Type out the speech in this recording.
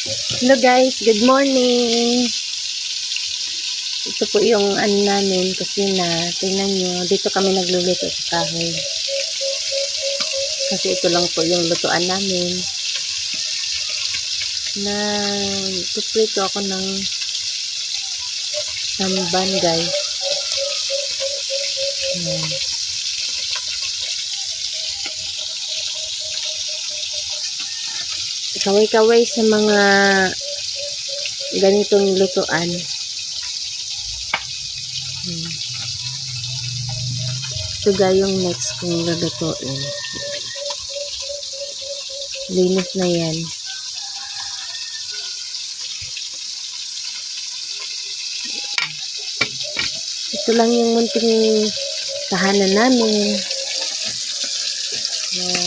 Hello guys, good morning. Ito po yung ano namin, kusina. Tingnan nyo, dito kami nagluluto sa kahoy. Kasi ito lang po yung lutuan namin. Nagpuprito ako ng tamban guys. Ayan. Kaway-kaway sa mga ganitong lutuan. Ito guys yung next kong lulutuin. Linis na yan. Ito lang yung munting tahanan namin. Yan.